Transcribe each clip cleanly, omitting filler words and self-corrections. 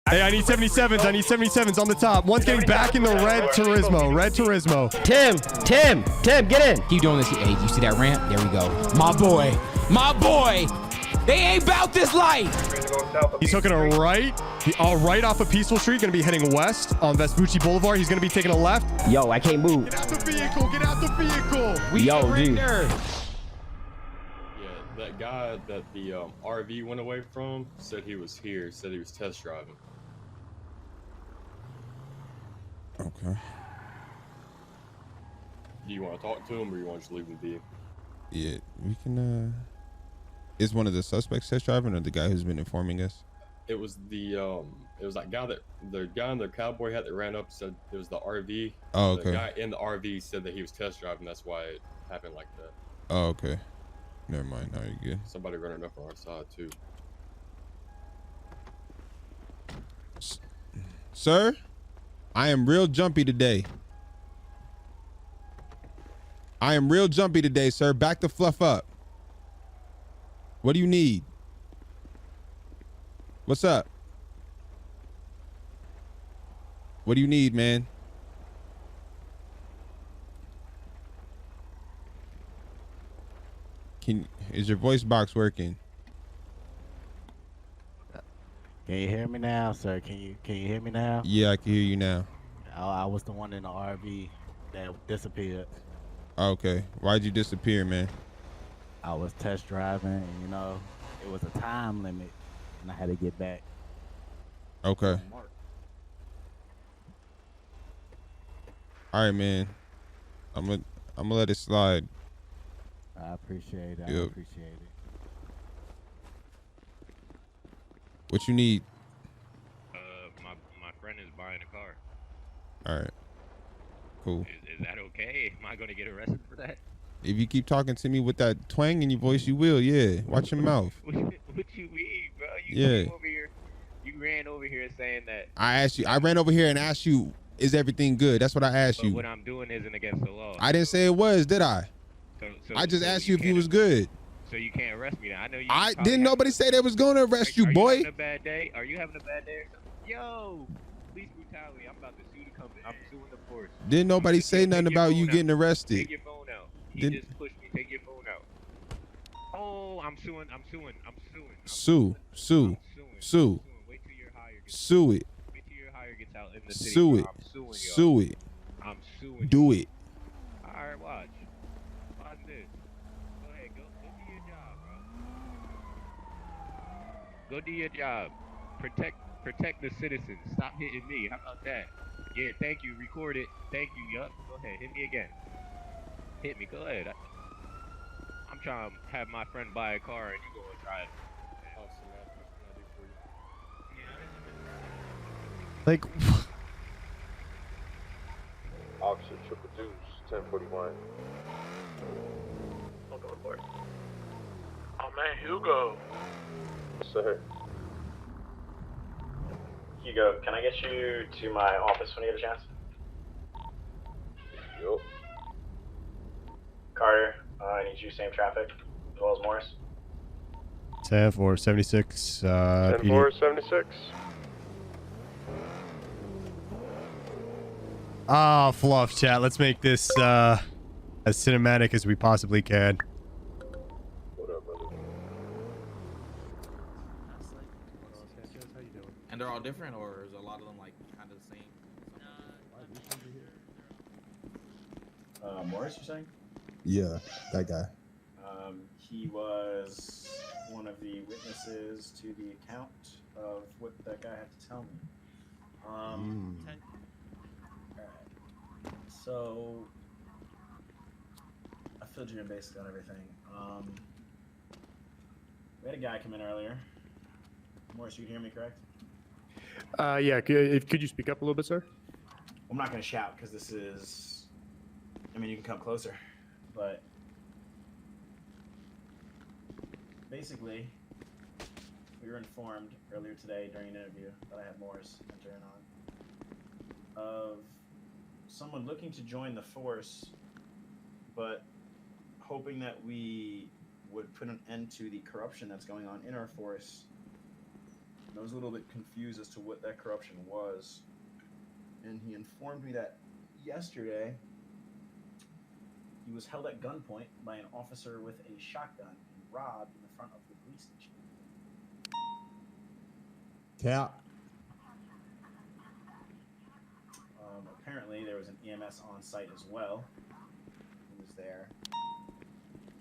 Hey, I need 77s. I need 77s on the top. One's getting back in the red Turismo. Red Turismo. Tim, get in. Keep doing this. Hey, you see that ramp? There we go. My boy. They ain't about this life. He's hooking a right. Right off of Peaceful Street. Going to be heading west on Vespucci Boulevard. He's going to be taking a left. Yo, I can't move. Get out the vehicle. Get out the vehicle. We surrender. That guy that the RV went away from said he was here, said he was test driving. Okay. Do you want to talk to him or you want to just leave him be? Yeah, we can, is one of the suspects test driving or the guy who's been informing us? It was that guy the guy in the cowboy hat that ran up said it was the RV. Oh, okay. The guy in the RV said that he was test driving, that's why it happened like that. Oh, okay. Never mind. Now you're good. Somebody running up on our side too. Sir, I am real jumpy today. Sir. Back the fluff up. What do you need? What's up? What do you need, man? Is your voice box working? Can you hear me now, sir? Can you hear me now? Yeah, I can hear you now. I was the one in the RV that disappeared. Okay. Why'd you disappear, man? I was test driving, and you know, it was a time limit, and I had to get back. Okay. All right, man. I'm gonna let it slide. I appreciate it. Yep. I appreciate it. What you need? My friend is buying a car. All right. Cool. Is that okay? Am I gonna get arrested for that? If you keep talking to me with that twang in your voice, you will. Yeah. Watch your mouth. What you mean, bro? You came over here. You ran over here saying that. I ran over here and asked you, is everything good? That's what I asked you. What I'm doing isn't against the law. I didn't say it was, did I? I just asked you if you was good. So you can't arrest me now. I know you. I didn't. Nobody say they was gonna arrest you, boy. Are you having a bad day? Are you having a bad day or something? Yo, police brutality. I'm about to sue the company. I'm suing the force. Didn't nobody say nothing about you getting arrested? Take your phone out. You just pushed me. Take your phone out. Oh, I'm suing. Sue. Wait till your hire gets Sue it. Wait till your hire gets out in the city. Sue it. I'm suing Sue it. I'm suing. Do it. All right, watch. Watch this. Go ahead. Go do your job, bro. Go do your job. Protect the citizens. Stop hitting me. How about that? Yeah, thank you. Record it. Thank you. Yup. Go ahead. Hit me again. Hit me. Go ahead. I'm trying to have my friend buy a car and you go and try it. Like, Officer Triple Deuce, 1041. Welcome report. Oh man, Hugo. Sir. Hugo, can I get you to my office when you get a chance? Yup. Carter, I need you same traffic, as well as Morris. 10-4-76. 10-4-76. Ah, fluff, chat. Let's make this as cinematic as we possibly can. What up, brother? And they're all different, or is a lot of them like kind of the same? Morris, you're saying? Yeah, that guy. He was one of the witnesses to the account of what that guy had to tell me. Alright. So, I filled you in basically on everything. We had a guy come in earlier. Morris, you can hear me, correct? Yeah, could you speak up a little bit, sir? I'm not going to shout because this is... I mean, you can come closer, but... Basically, we were informed earlier today during an interview that I had Morris enter in on of someone looking to join the force, but hoping that we would put an end to the corruption that's going on in our force I was a little bit confused as to what that corruption was. And he informed me that yesterday he was held at gunpoint by an officer with a shotgun and robbed in the front of the police station. Cap. Apparently, there was an EMS on site as well. Who was there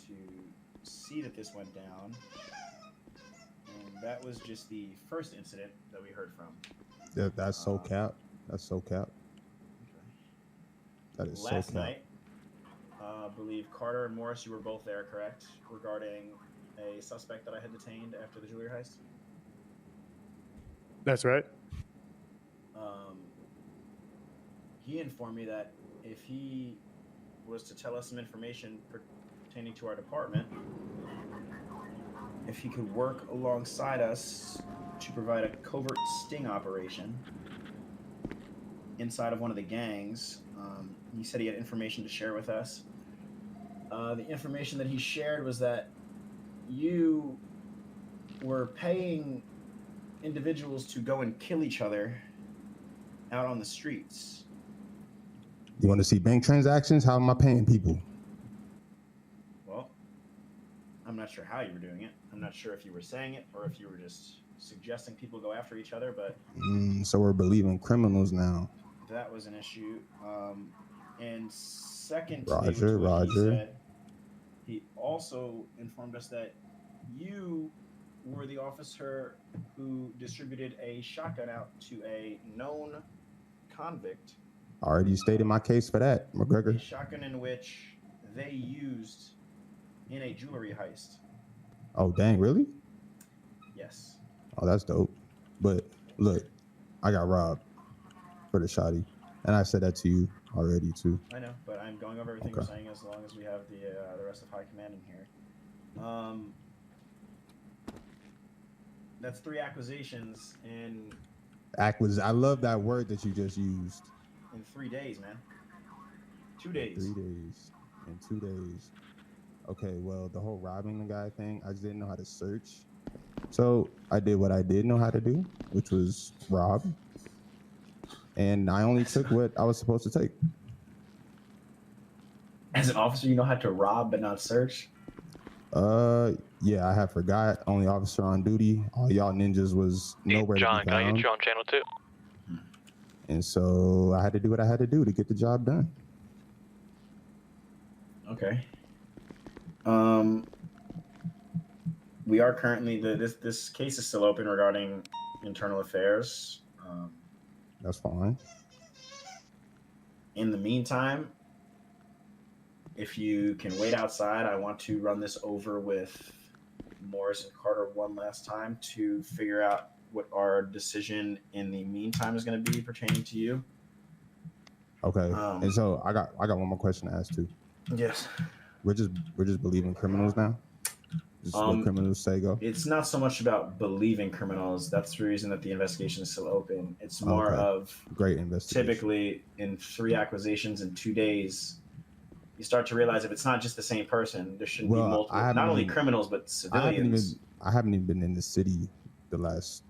to see that this went down. And that was just the first incident that we heard from. Yeah, that's so cap. That's so cap. Okay. That is Last so cap. night, I believe Carter and Morris, you were both there, correct? Regarding a suspect that I had detained after the jewelry heist. That's right. He informed me that if he was to tell us some information pertaining to our department, if he could work alongside us to provide a covert sting operation inside of one of the gangs. He said he had information to share with us. The information that he shared was that you were paying individuals to go and kill each other out on the streets. You want to see bank transactions? How am I paying people? Well, I'm not sure how you were doing it. I'm not sure if you were saying it or if you were just suggesting people go after each other, but So we're believing criminals now. that was an issue. And second, Roger, Roger. He said, he also informed us that you were the officer who distributed a shotgun out to a known convict. I already stated my case for that, A McGregor. shotgun in which they used in a jewelry heist. Oh, dang, really? Yes. Oh, that's dope. But look, I got robbed for the shotty. And I said that to you already, too. I know, but I'm going over everything you're saying as long as we have the rest of High Command in here. That's 3 accusations in I love that word that you just used. 3 days, man. 2 days. 3 days. In 2 days. Okay, well, the whole robbing the guy thing, I just didn't know how to search. So I did what I did know how to do, which was rob. And I only took what I was supposed to take. As an officer, you know how to rob but not search? Yeah, I have forgot. Only officer on duty. All y'all ninjas was nowhere John, to be can I found. get you on channel 2? And so I had to do what I had to do to get the job done. Okay. We are currently this case is still open regarding internal affairs. That's fine. In the meantime, if you can wait outside, I want to run this over with Morris and Carter one last time to figure out what our decision in the meantime is going to be pertaining to you. Okay. And so I got one more question to ask too. Yes. We're just believing criminals now. Just what criminals say go. It's not so much about believing criminals. That's the reason that the investigation is still open. It's more of great investigation. Typically, in 3 acquisitions in 2 days, you start to realize if it's not just the same person, there shouldn't be multiple, not only criminals but civilians. I haven't even been in the city the last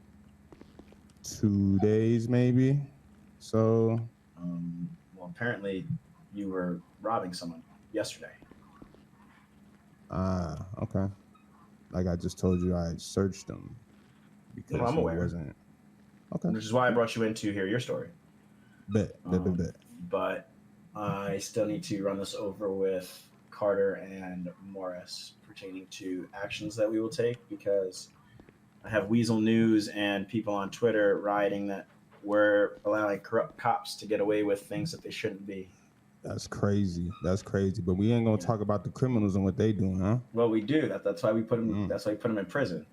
2 days, maybe. So. Well, apparently, you were robbing someone yesterday. Okay. Like I just told you, I searched them because I'm aware. Wasn't okay. Which is why I brought you in to hear your story. Bet. But I still need to run this over with Carter and Morris pertaining to actions that we will take, because I have Weasel News and people on Twitter rioting that we're allowing corrupt cops to get away with things that they shouldn't be. That's crazy. But we ain't gonna talk about the criminals and what they doing, huh? Well, we do. That's why we put them. That's why we put them in prison.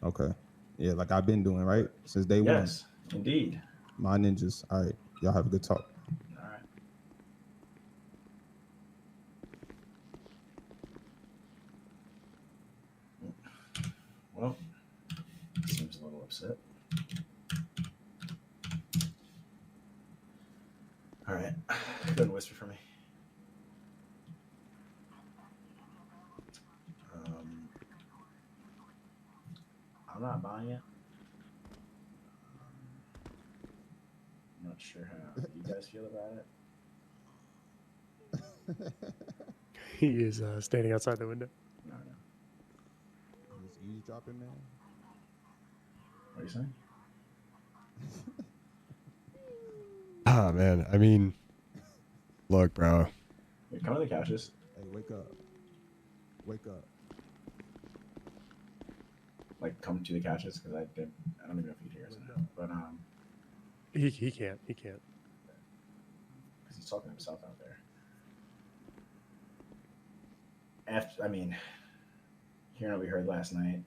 Okay. Yeah, like I've been doing, right? Since day one. Yes, indeed. My ninjas. All right. Y'all have a good talk. All right. Well, seems a little upset. All right. Go ahead and whisper for me. I'm not buying it. not sure how you guys feel about it. He is standing outside the window. No. Just eavesdropping, man. What are you saying? Ah, man. I mean, look, bro. Wait, come to the couches. Hey, wake up. Wake up. Like, come to the couches, because I don't even know if you can hear us now. But, He can't. He can't. because he's talking to himself out there. After, I mean, hearing what we heard last night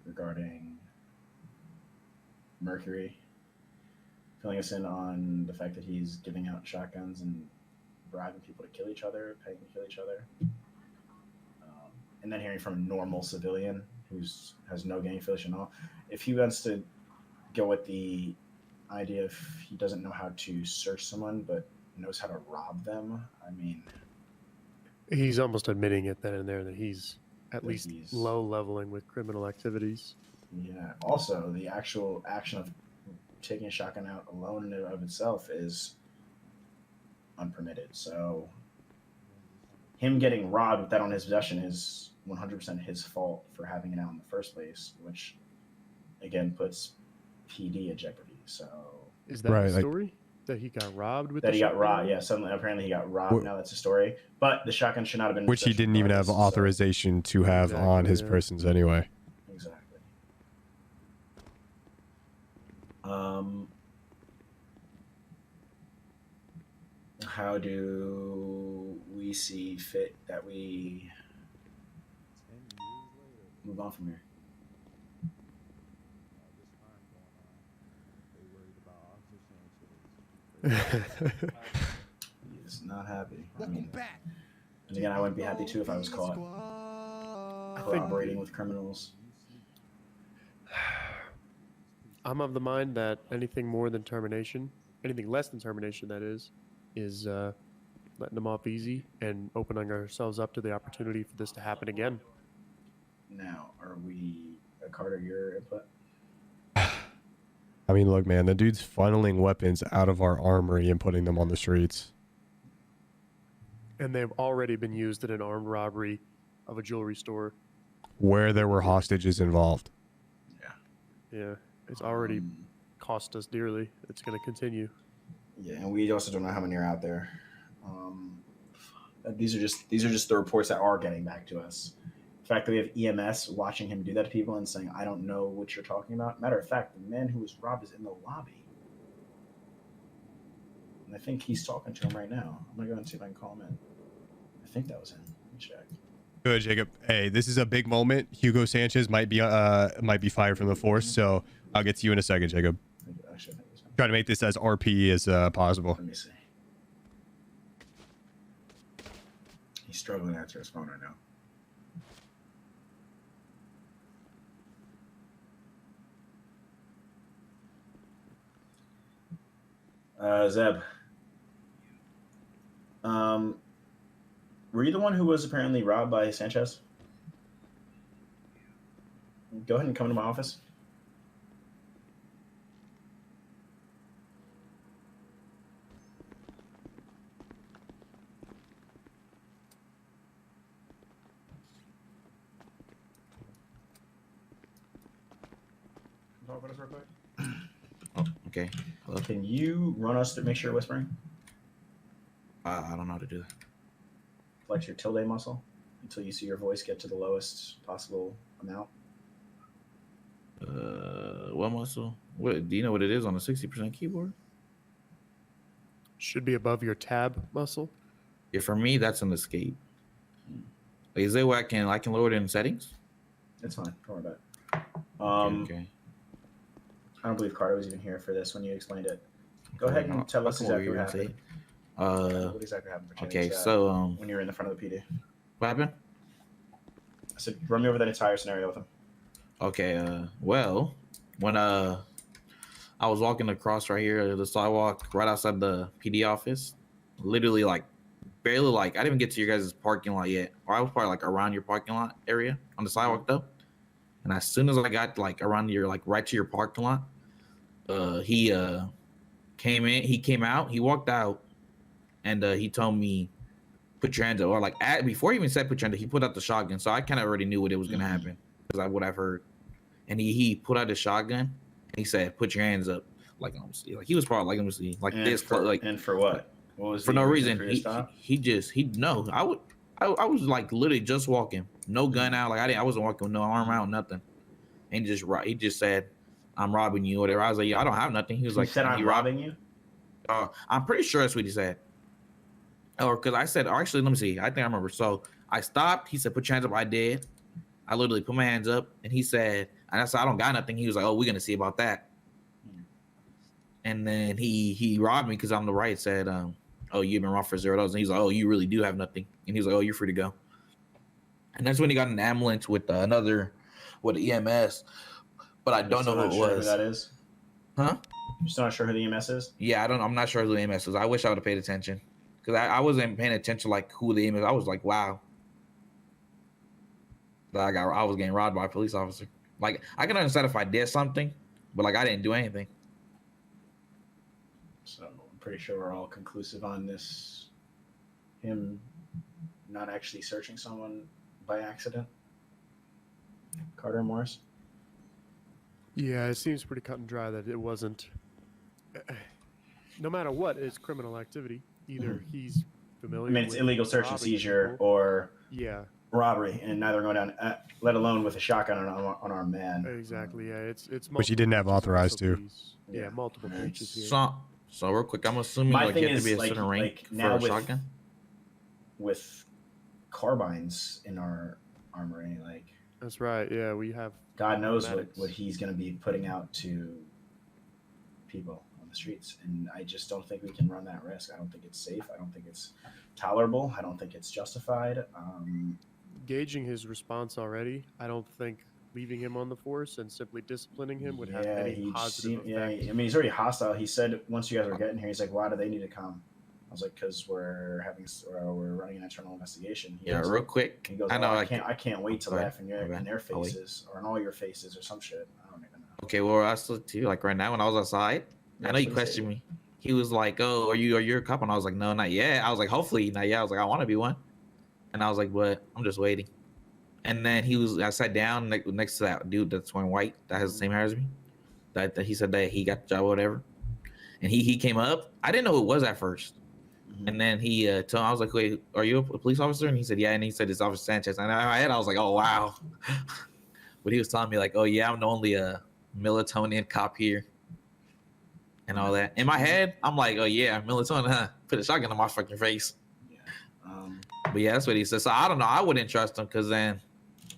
regarding Mercury filling us in on the fact that he's giving out shotguns and bribing people to kill each other, paying to kill each other, and then hearing from a normal civilian who's has no gang affiliation at all. If he wants to go with the idea of he doesn't know how to search someone but knows how to rob them, I mean, He's almost admitting it then and there that he's at That least he's- low leveling with criminal activities. yeah. Also, the actual action of taking a shotgun out alone in and of itself is unpermitted. So, him getting robbed with that on his possession is 100% his fault for having it out in the first place, which again puts PD at jeopardy. So Is that Right, the like- story? That he got robbed with that the he got shotgun? robbed, yeah. Suddenly, apparently, he got robbed. Wh- Now that's a story. But the shotgun should not have been in Which he possession didn't even have regardless, so- authorization to have on Exactly, his yeah. persons anyway. Exactly. How do we see fit that we 10 years later, move on from here? all this crime going on. They worried about Officer Sanchez. He is not happy. I mean, and again, I wouldn't be happy too if I was caught cooperating with criminals. I'm of the mind that anything more than termination, anything less than termination, that is letting them off easy and opening ourselves up to the opportunity for this to happen again. Now, are we, Carter, your input? I mean, look, man, the dude's funneling weapons out of our armory and putting them on the streets. And they've already been used in an armed robbery of a jewelry store. Where there were hostages involved. Yeah, it's already Um, cost us dearly. It's going to continue. Yeah, and we also don't know how many are out there. These are just the reports that are getting back to us. The fact that we have EMS watching him do that to people and saying, "I don't know what you're talking about." Matter of fact, the man who was robbed is in the lobby, and I think he's talking to him right now. I'm gonna go and see if I can call him in. I think that was him. Let me check. Good, Jacob. Hey, this is a big moment. Hugo Sanchez might be fired from the force, so I'll get to you in a second, Jacob. Actually, I think it was him. Try to make this as RP as possible. Let me see. He's struggling to answer his phone right now. Zeb. Were you the one who was apparently robbed by Sanchez? Go ahead and come to my office. Talk with us real quick. Oh, okay. Hello. Can you run us through, make sure you're whispering? I don't know how to do that. Flex your tilde muscle until you see your voice get to the lowest possible amount. What muscle? What do you know what it is on a 60% keyboard? Should be above your tab muscle. Yeah, for me that's an escape. Like, is there where I can lower it in settings? It's fine. Don't worry about it. Okay. I don't believe Carter was even here for this when you explained it. Go ahead and tell us exactly what happened. What exactly happened for Okay, Jennings, so when you were in the front of the PD. what happened? I said, run me over that entire scenario with him. Okay, well, when I was walking across right here the sidewalk right outside the PD office, literally like barely like I didn't even get to your guys' parking lot yet. Or I was probably like around your parking lot area on the sidewalk though. And as soon as I got like around your like right to your parking lot, he came in. He came out. He walked out, and he told me, "Put your hands up." Or like before he even said "put your hands up," he put out the shotgun. So I kind of already knew what it was gonna happen because I would have heard. And he put out the shotgun. And he said, "Put your hands up." Like let me see. Like he was probably like let me see. Like And this. for, and for what? What was for the no reason reason. for your stop? He just no. I was like literally just walking, no gun out. Like I wasn't walking with no arm out, nothing. And he just said, "I'm robbing you," or whatever. I was like, "Yeah, I don't have nothing." He was like, He said, "I'm robbing you." I'm pretty sure that's what he said. Or because I said, actually, let me see. I think I remember. So I stopped. He said, "Put your hands up." I did. I literally put my hands up, and he said, and I said, "I don't got nothing." He was like, "Oh, we're gonna see about that." And then he robbed me because on the right said, "Oh, you've been robbed for $0." And he's like, "Oh, you really do have nothing." And he's like, "Oh, you're free to go." And that's when he got an ambulance with with EMS, but I don't know who it was. Who that is? Huh? You're still not sure who the EMS is? Yeah, I'm not sure who the EMS is. I wish I would have paid attention because I wasn't paying attention like who the EMS. I was like, wow, that I was getting robbed by a police officer. Like I can understand if I did something, but like I didn't do anything. So I'm pretty sure we're all conclusive on this. Him not actually searching someone by accident. Carter and Morris. Yeah, it seems pretty cut and dry that it wasn't. No matter what, it's criminal activity. Either he's familiar. I mean, it's with illegal search and robbing seizure people. or Yeah, robbery, and neither going down. Let alone with a shotgun on our man. exactly. Yeah, it's. Which he didn't have authorized to. Yeah, multiple breaches here. So real quick, I'm assuming My like thing you have is, to be a like- certain rank like for now a with- shotgun. With carbines in our armory, like That's right. Yeah, we have. God knows automatics. what he's going to be putting out to people on the streets, and I just don't think we can run that risk. I don't think it's safe. I don't think it's tolerable. I don't think it's justified. Gauging his response already, I don't think leaving him on the force and simply disciplining him would have any positive effect. I mean, he's already hostile. He said once you guys were getting here, he's like, "Why do they need to come?" I was like, "Because we're running an internal investigation." He Yeah, goes, real quick. He goes, I know. I can't wait to Go ahead. laugh in their Go ahead. faces or in all your faces or some shit. I don't even know. Okay, well, I still too like right now when I was outside. I know you questioned me. He was like, "Oh, are you a cop?" And I was like, "No, not yet." I was like, "Hopefully not yet." I was like, "I want to be one," and I was like, "But I'm just waiting." And then I sat down next to that dude that's wearing white that has the same hair as me. That he said that he got the job or whatever, and he came up. I didn't know who it was at first. And then he told, I was like, "Wait, are you a police officer?" And he said, "Yeah." And he said, "It's Officer Sanchez." And in my head, I was like, "Oh wow." But he was telling me like, "Oh yeah, I'm the only Melatonin cop here," and all that. In my head, I'm like, "Oh yeah, Melatonin, huh? Put a shotgun in my fucking face." Yeah. But yeah, that's what he said. So I don't know. I wouldn't trust him because then,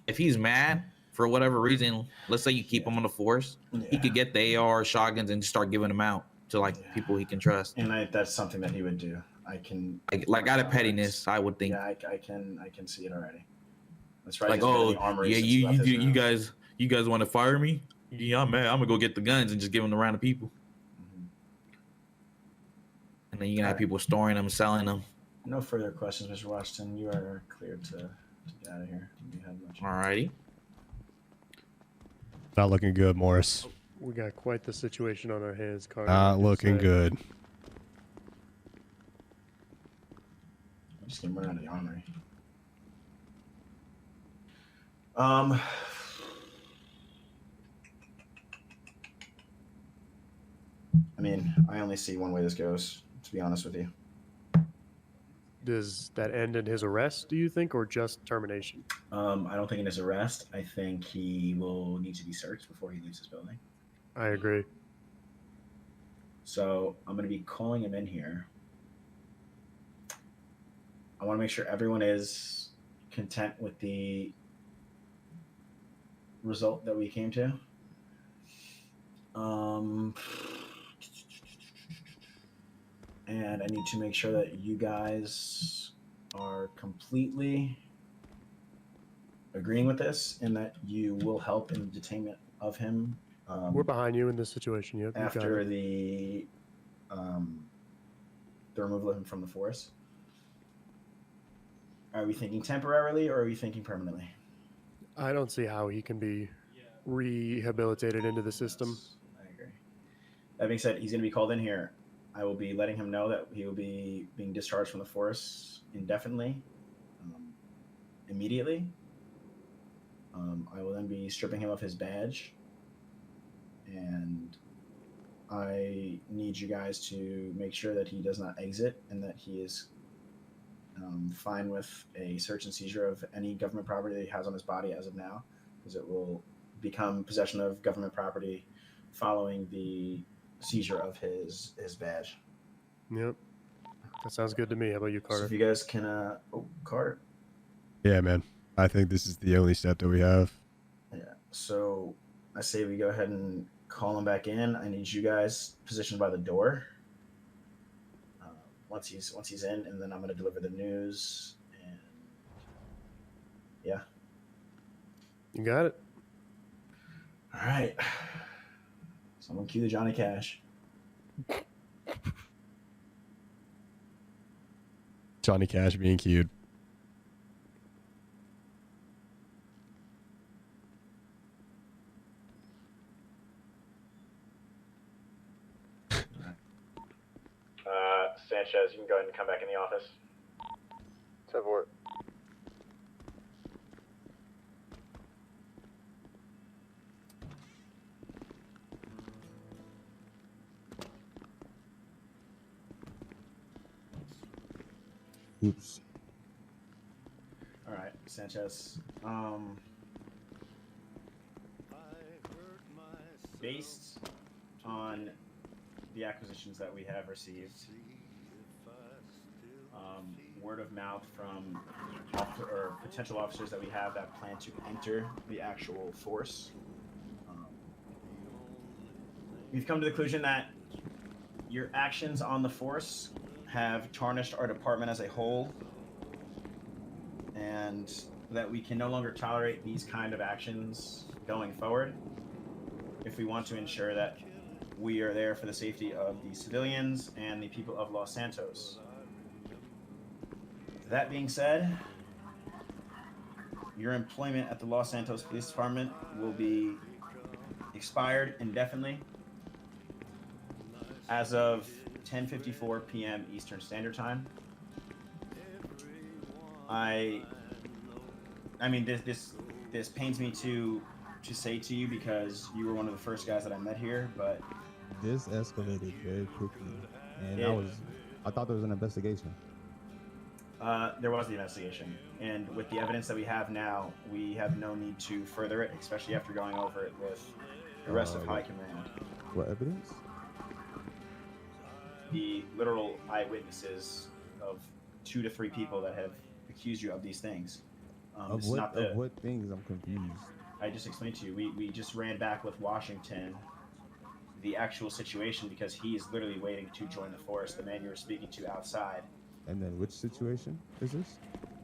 if he's mad for whatever reason, let's say you keep him on the force, he could get the AR shotguns and just start giving them out to like people he can trust. And that's something that he would do. I can like out of pettiness, I would think. Yeah, I can see it already. That's right. Like, oh yeah, you guys want to fire me? Yeah, I'm mad. I'm gonna go get the guns and just give them to random people. And then you're gonna have people storing them, selling them. No further questions, Mr. Washington. You are cleared to get out of here. You have much. Alrighty. Not looking good, Morris. We got quite the situation on our hands, Carter. Not looking good. I'm just gonna run out of the armory. I mean, I only see one way this goes, to be honest with you. Does that end in his arrest, do you think, or just termination? I don't think in his arrest. I think he will need to be searched before he leaves his building. I agree. So I'm going to be calling him in here. I want to make sure everyone is content with the result that we came to. And I need to make sure that you guys are completely agreeing with this and that you will help in the detainment of him. We're behind you in this situation. Yep, After the removal of him from the force. Are we thinking temporarily or are we thinking permanently? I don't see how he can be rehabilitated into the system. I agree. That being said, he's going to be called in here. I will be letting him know that he will be being discharged from the force indefinitely, immediately. I will then be stripping him of his badge, and I need you guys to make sure that he does not exit and that he is fine with a search and seizure of any government property that he has on his body as of now, because it will become possession of government property following the seizure of his badge. Yep. That sounds good to me. How about you, So Carter? if you guys can, Carter. Yeah, man. I think this is the only step that we have. Yeah. So I say we go ahead and call him back in. I need you guys positioned by the door. Once he's in, and then I'm going to deliver the news. And yeah. You got it. All right. Someone cue the Johnny Cash. Johnny Cash being cued. Sanchez, you can go ahead and come back in the office. 10-4. Oops. All right, Sanchez. Based on the acquisitions that we have received, word of mouth from potential officers that we have that plan to enter the actual force, we've come to the conclusion that your actions on the force have tarnished our department as a whole, and that we can no longer tolerate these kind of actions going forward if we want to ensure that we are there for the safety of the civilians and the people of Los Santos. That being said, your employment at the Los Santos Police Department will be expired indefinitely as of 10:54 p.m. Eastern Standard Time. I mean, this pains me to say to you because you were one of the first guys that I met here, but This escalated very quickly, and I thought there was an investigation. there was the investigation, and with the evidence that we have now, we have no need to further it, especially after going over it with the rest of High Command. What evidence? The literal eyewitnesses of 2 to 3 people that have accused you of these things. Of what things? I'm confused. I just explained to you. We just ran back with Washington the actual situation because he is literally waiting to join the force, the man you were speaking to outside. And then which situation is this?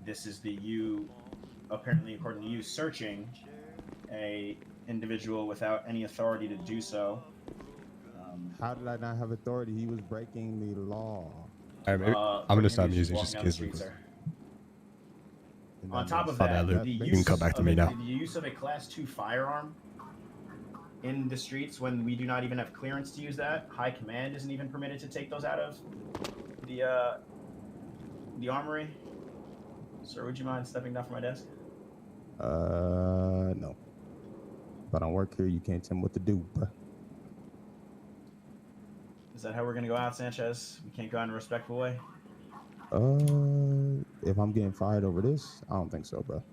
This is you, apparently according to you, searching a individual without any authority to do so. How did I not have authority? He was breaking the law. All right, maybe, I'm gonna stop using walking just down the street, sir. And On that top makes- of that, Luke. the You use can come back to of me a- now. The use of a Class 2 firearm in the streets when we do not even have clearance to use that. High Command isn't even permitted to take those out of the armory. Sir, would you mind stepping down from my desk? No. If I don't work here, you can't tell me what to do, bruh. Is that how we're gonna go out, Sanchez? We can't go out in a respectful way? If I'm getting fired over this, I don't think so, bro.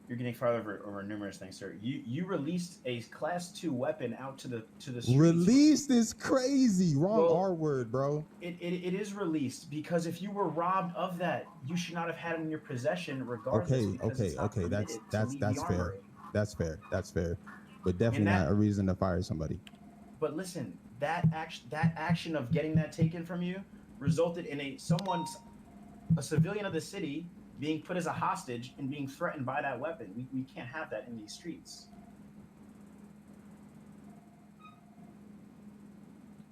You're getting fired over numerous things, sir. You released a Class 2 weapon out to the streets. Released is crazy. Wrong Well, R word, bro. It is released because if you were robbed of that, you should not have had it in your possession, regardless. because it's not Okay. That's permitted to leave the fair. armory. That's fair. But definitely that- not a reason to fire somebody. But listen, that action of getting that taken from you resulted in a civilian of the city being put as a hostage and being threatened by that weapon. We can't have that in these streets.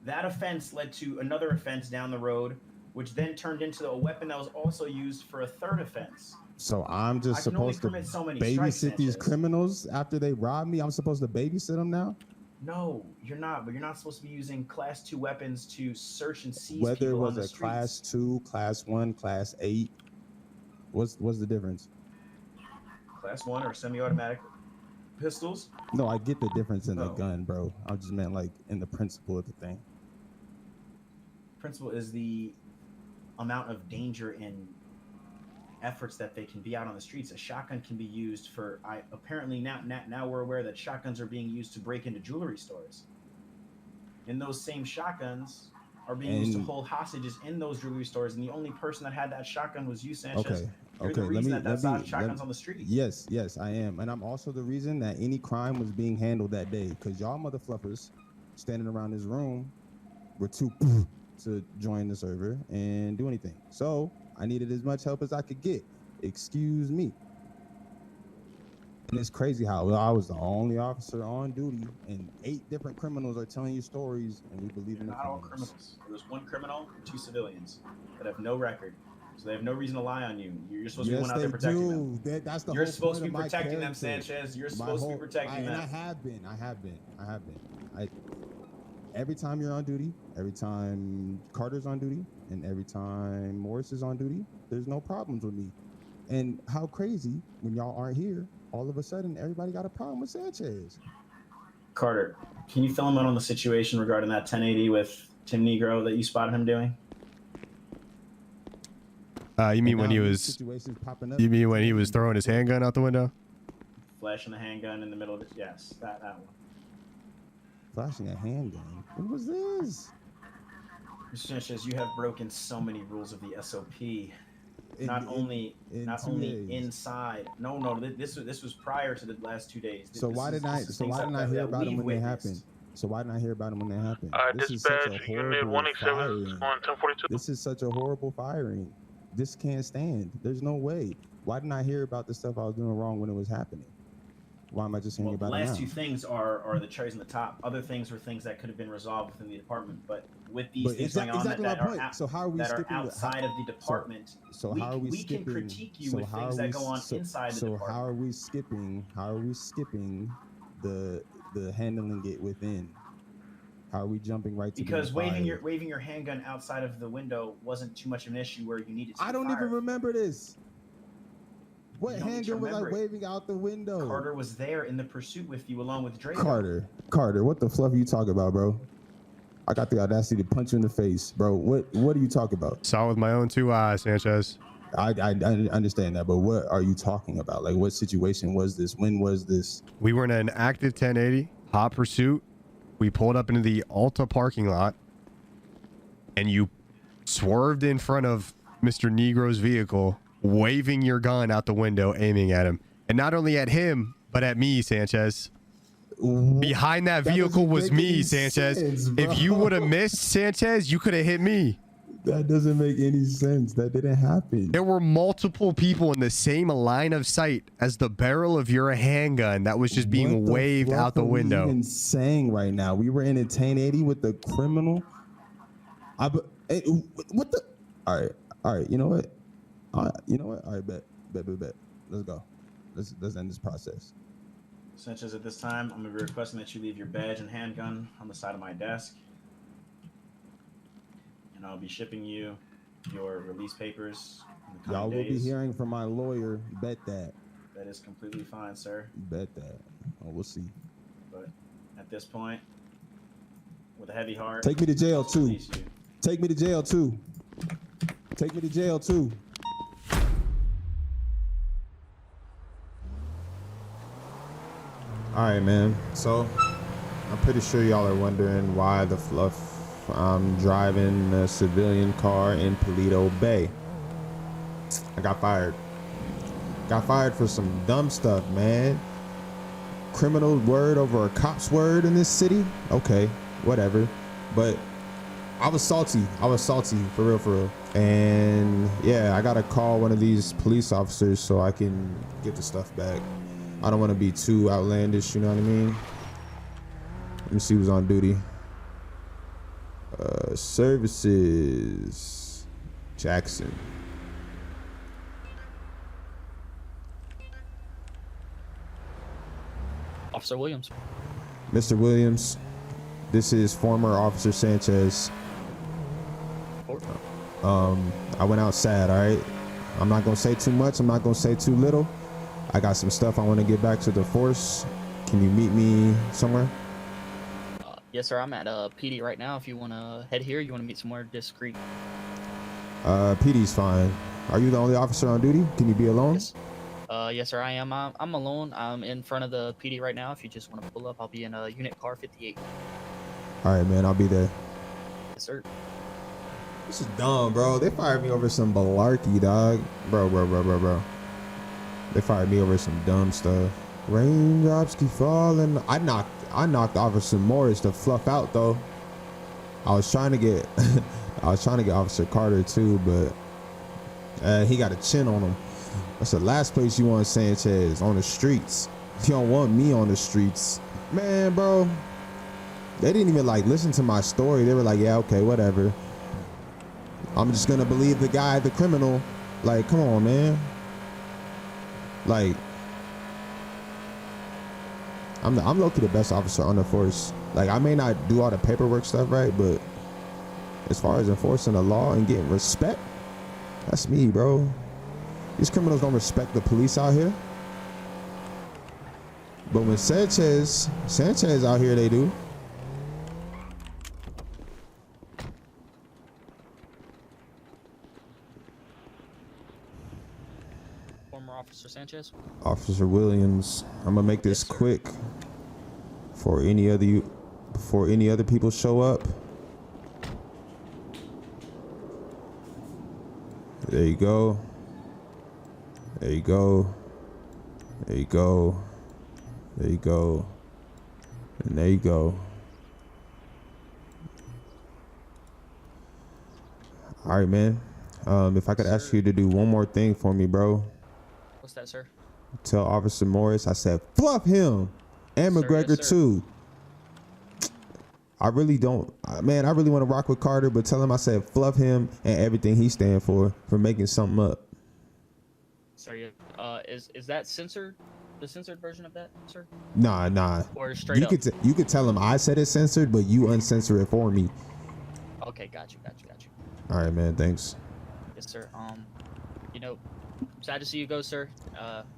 That offense led to another offense down the road, which then turned into a weapon that was also used for a third offense. So I'm just I can only supposed to permit so many strikes, babysit these Sanchez. criminals after they rob me? I'm supposed to babysit them now? No, you're not. But you're not supposed to be using Class 2 weapons to search and seize Whether it people on was the a streets. class 2, class 1, class 8, what's the difference? Class 1 or semi-automatic pistols. No, I get the difference in the Oh. gun, bro. I just meant like in the principle of the thing. Principle is the amount of danger and efforts that they can be out on the streets. A shotgun can be used for. Apparently now we're aware that shotguns are being used to break into jewelry stores. And those same shotguns are being used to hold hostages in those jewelry stores. And the only person that had that shotgun was you, Sanchez. You're the reason that's shotguns on the street. Yes, I am. And I'm also the reason that any crime was being handled that day. Because y'all motherfluffers standing around this room were too to join the server and do anything. So I needed as much help as I could get. Excuse me. And it's crazy how I was the only officer on duty and 8 different criminals are telling you stories and we believe in the Not all criminals. There was 1 criminal and 2 civilians that have no record. So they have no reason to lie on you. You're supposed to be one out there protecting them. That's the You're whole supposed to point be of my protecting them, character. Sanchez. You're supposed to be protecting them. And I have been. Every time you're on duty, every time Carter's on duty, and every time Morris is on duty, there's no problems with me. And how crazy, when y'all aren't here, all of a sudden, everybody got a problem with Sanchez. Carter, can you fill him in on the situation regarding that 1080 with Tim Negro that you spotted him doing? You mean when he was? You mean when he was throwing his handgun out the window? Flashing the handgun in the middle of it. Yes, that one. Flashing a handgun? What was this? Mr. Sanchez, you have broken so many rules of the SOP. Not only inside. No. This was prior to the last 2 days. So why didn't I hear about them when they happened? Dispatch, unit 187 on 1042. This is such a horrible firing. This can't stand. There's no way. Why didn't I hear about the stuff I was doing wrong when it was happening? Why am I just hearing about it now? The last 2 things are the cherries on the top. Other things were things that could have been resolved within the department. But with these things going on that are outside of the department, we can critique you with things that go on inside the department. So how are we skipping the handling it within? How are we jumping right to because waving your handgun outside of the window wasn't too much of an issue where you needed to. I don't even remember this. What handgun was I waving out the window? Carter was there in the pursuit with you along with Draco. Carter, what the fluff are you talking about, bro? I got the audacity to punch you in the face, bro. What are you talking about? Saw with my own 2 eyes, Sanchez. I understand that, but what are you talking about? Like, what situation was this? When was this? We were in an active 1080 hot pursuit. We pulled up into the Alta parking lot, and you swerved in front of Mr. Negro's vehicle, waving your gun out the window, aiming at him. And not only at him, but at me, Sanchez. Behind that vehicle was me, Sanchez. If you would have missed, Sanchez, you could have hit me. That doesn't make any sense. That didn't happen. There were multiple people in the same line of sight as the barrel of your handgun that was just being waved out the window. What are you even saying right now? We were in a 1080 with the criminal. What the? All right. You know what? All right, bet. Let's go. Let's end this process. Sanchez, at this time, I'm going to be requesting that you leave your badge and handgun on the side of my desk. And I'll be shipping you your release papers in the coming days. Y'all will be hearing from my lawyer. Bet that. That is completely fine, sir. Bet that. Oh, we'll see. But at this point, with a heavy heart... Take me to jail, too. Take me to jail, too. Take me to jail, too. All right, man. So I'm pretty sure y'all are wondering why the fluff I'm driving a civilian car in Paleto Bay. I got fired. Got fired for some dumb stuff, man. Criminal word over a cop's word in this city? Okay, whatever. But I was salty. For real. And yeah, I gotta call one of these police officers so I can get the stuff back. I don't want to be too outlandish, you know what I mean? Let me see who's on duty. Services. Jackson. Officer Williams. Mr. Williams, this is former Officer Sanchez. I went out sad, all right? I'm not gonna say too much, I'm not gonna say too little. I got some stuff I wanna get back to the force. Can you meet me somewhere? Yes, sir. I'm at PD right now. If you want to head here, you want to meet somewhere discreet. PD's fine. Are you the only officer on duty? Can you be alone? Yes. Yes, sir. I am. I'm alone. I'm in front of the PD right now. If you just want to pull up, I'll be in unit car 58. All right, man. I'll be there. Yes, sir. This is dumb, bro. They fired me over some malarkey, dog. Bro. They fired me over some dumb stuff. Raindrops keep falling. I knocked Officer Morris to fluff out though. I was trying to get Officer Carter too, but he got a chin on him. That's the last place you want Sanchez, on the streets. You don't want me on the streets. Man, bro. They didn't even like listen to my story. They were like, yeah, okay, whatever. I'm just gonna believe the guy, the criminal. Like, come on, man. Like, I'm low-key the best officer on the force. Like, I may not do all the paperwork stuff right, but as far as enforcing the law and getting respect, that's me, bro. These criminals don't respect the police out here. But when Sanchez out here, they do. Former Officer Sanchez. Officer Williams, I'm gonna make this quick before any other people show up. There you go. There you go. There you go. There you go. And there you go. All right, man. If I could ask you to do one more thing for me, bro. What's that, sir? Tell Officer Morris I said fluff him and McGregor yes, too. I really don't, man. I really want to rock with Carter, but tell him I said fluff him and everything he stand for making something up. Sorry. Is that censored? The censored version of that, sir? Nah. Or straight up? You could tell him I said it's censored, but you uncensor it for me. Okay, got you. All right, man. Thanks. Yes, sir. You know, sad to see you go, sir.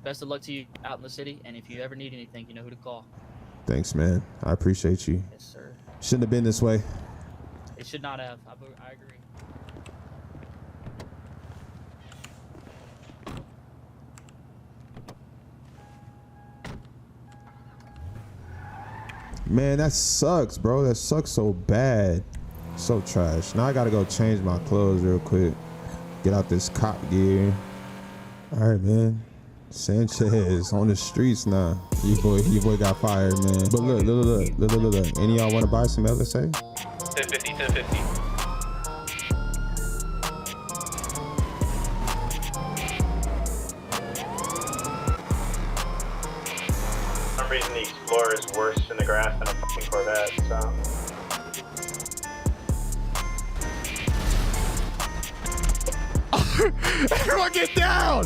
Best of luck to you out in the city, and if you ever need anything, you know who to call. Thanks, man. I appreciate you. Yes, sir. Shouldn't have been this way. It should not have. I agree. Man, that sucks, bro. That sucks so bad. So trash. Now I gotta go change my clothes real quick. Get out this cop gear. All right, man. Sanchez on the streets now. Your boy got fired, man. But look. Any of y'all want to buy some LSA? 1050. For some reason the Explorer is worse in the grass than a fucking Corvette, so. Everyone get down!